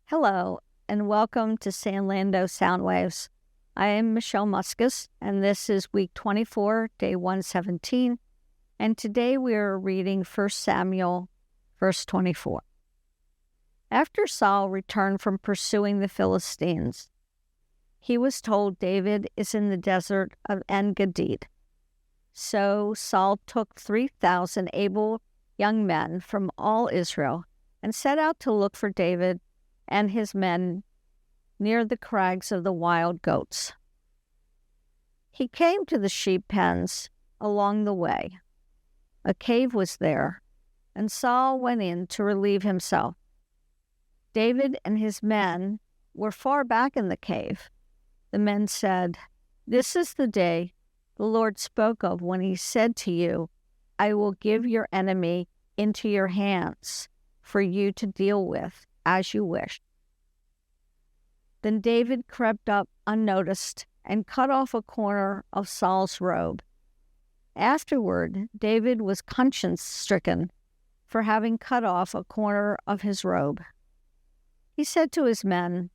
Hello, and welcome to Sanlando Soundwaves. I am Michelle Muscus, and this is week 24, day 117, and today we are reading 1 Samuel, verse 24. After Saul returned from pursuing the Philistines, he was told David is in the desert of En-Gedi. So Saul took 3,000 able young men from all Israel and set out to look for David and his men near the crags of the wild goats. He came to the sheep pens along the way. A cave was there, and Saul went in to relieve himself. David and his men were far back in the cave. The men said, "This is the day the Lord spoke of when he said to you, 'I will give your enemy into your hands for you to deal with as you wish.'" Then David crept up unnoticed and cut off a corner of Saul's robe. Afterward, David was conscience-stricken for having cut off a corner of his robe. He said to his men,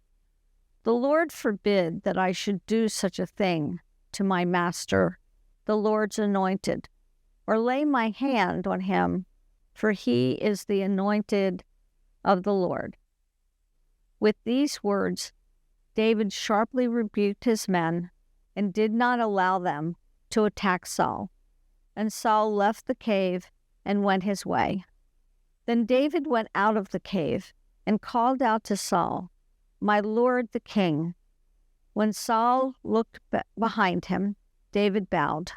"The Lord forbid that I should do such a thing to my master, the Lord's anointed, or lay my hand on him, for he is the anointed of the Lord." With these words, David sharply rebuked his men and did not allow them to attack Saul. And Saul left the cave and went his way. Then David went out of the cave and called out to Saul, "My lord the king." When Saul looked behind him, David bowed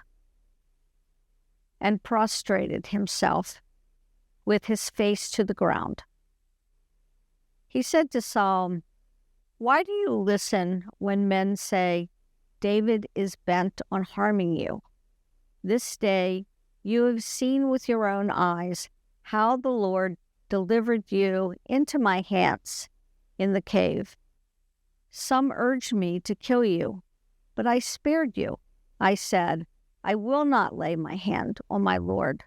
and prostrated himself with his face to the ground. He said to Saul, "Why do you listen when men say, 'David is bent on harming you'? This day you have seen with your own eyes how the Lord delivered you into my hands in the cave. Some urged me to kill you, but I spared you. I said, 'I will not lay my hand on my Lord,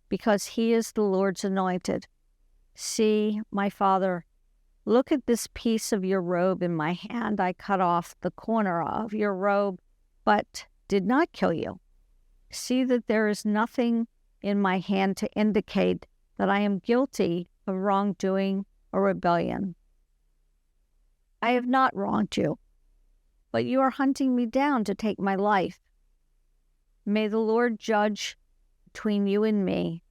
because he is the Lord's anointed.' See, my father, look at this piece of your robe in my hand. I cut off the corner of your robe, but did not kill you. See that there is nothing in my hand to indicate that I am guilty of wrongdoing or rebellion. I have not wronged you, but you are hunting me down to take my life. May the Lord judge between you and me,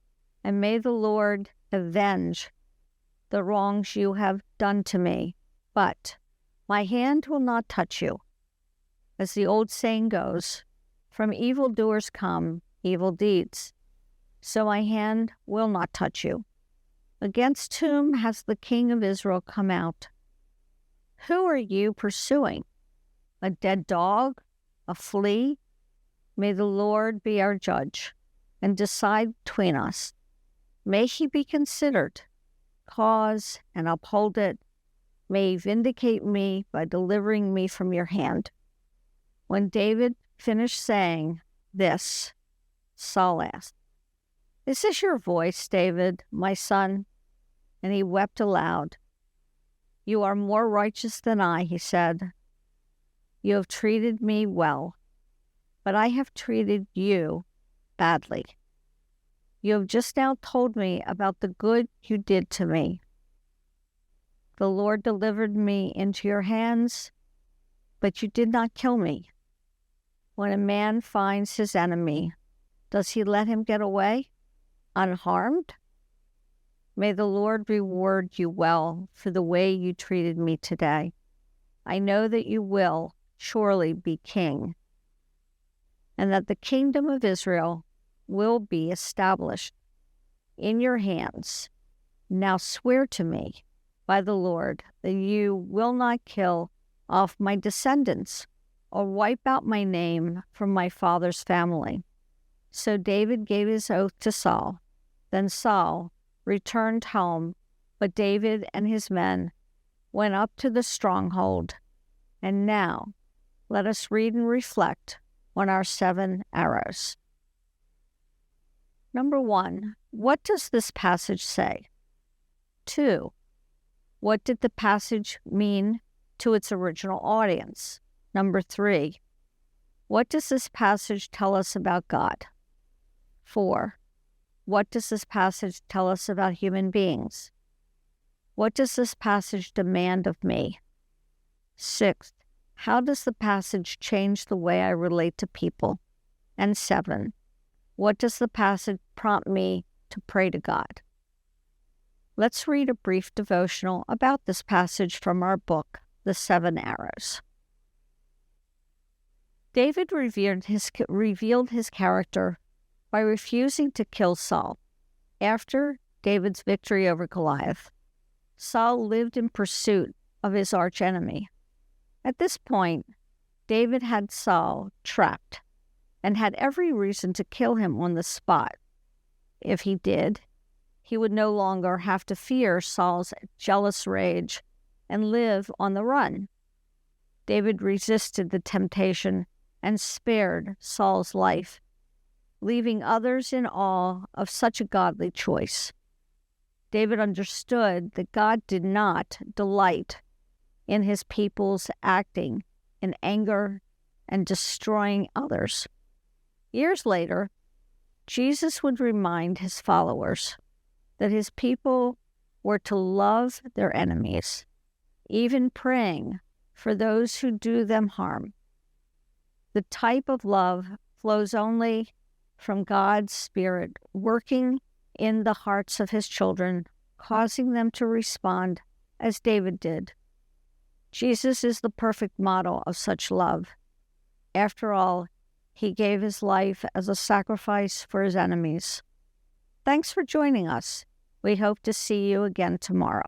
and may the Lord avenge the wrongs you have done to me, but my hand will not touch you. As the old saying goes, from evildoers come evil deeds, so my hand will not touch you. Against whom has the king of Israel come out? Who are you pursuing? A dead dog? A flea? May the Lord be our judge and decide between us. May he be considered, cause and uphold it. May he vindicate me by delivering me from your hand." When David finished saying this, Saul asked, "Is this your voice, David, my son?" And he wept aloud. "You are more righteous than I," he said. "You have treated me well, but I have treated you badly. You have just now told me about the good you did to me. The Lord delivered me into your hands, but you did not kill me. When a man finds his enemy, does he let him get away unharmed? May the Lord reward you well for the way you treated me today. I know that you will surely be king, and that the kingdom of Israel will be established in your hands. Now swear to me by the Lord that you will not kill off my descendants or wipe out my name from my father's family." So David gave his oath to Saul. Then Saul returned home, but David and his men went up to the stronghold. And now let us read and reflect on our 7 arrows. Number 1, what does this passage say? 2, What did the passage mean to its original audience? Number 3, what does this passage tell us about God? 4, what does this passage tell us about human beings? What does this passage demand of me? 6, how does the passage change the way I relate to people? And 7, what does the passage prompt me to pray to God? Let's read a brief devotional about this passage from our book, The 7 Arrows. David revealed his character by refusing to kill Saul. After David's victory over Goliath, Saul lived in pursuit of his archenemy. At this point, David had Saul trapped and had every reason to kill him on the spot. If he did, he would no longer have to fear Saul's jealous rage and live on the run. David resisted the temptation and spared Saul's life, leaving others in awe of such a godly choice. David understood that God did not delight in his people's acting in anger and destroying others. Years later, Jesus would remind his followers that his people were to love their enemies, even praying for those who do them harm. The type of love flows only from God's Spirit working in the hearts of his children, causing them to respond as David did. Jesus is the perfect model of such love. After all, he gave his life as a sacrifice for his enemies. Thanks for joining us. We hope to see you again tomorrow.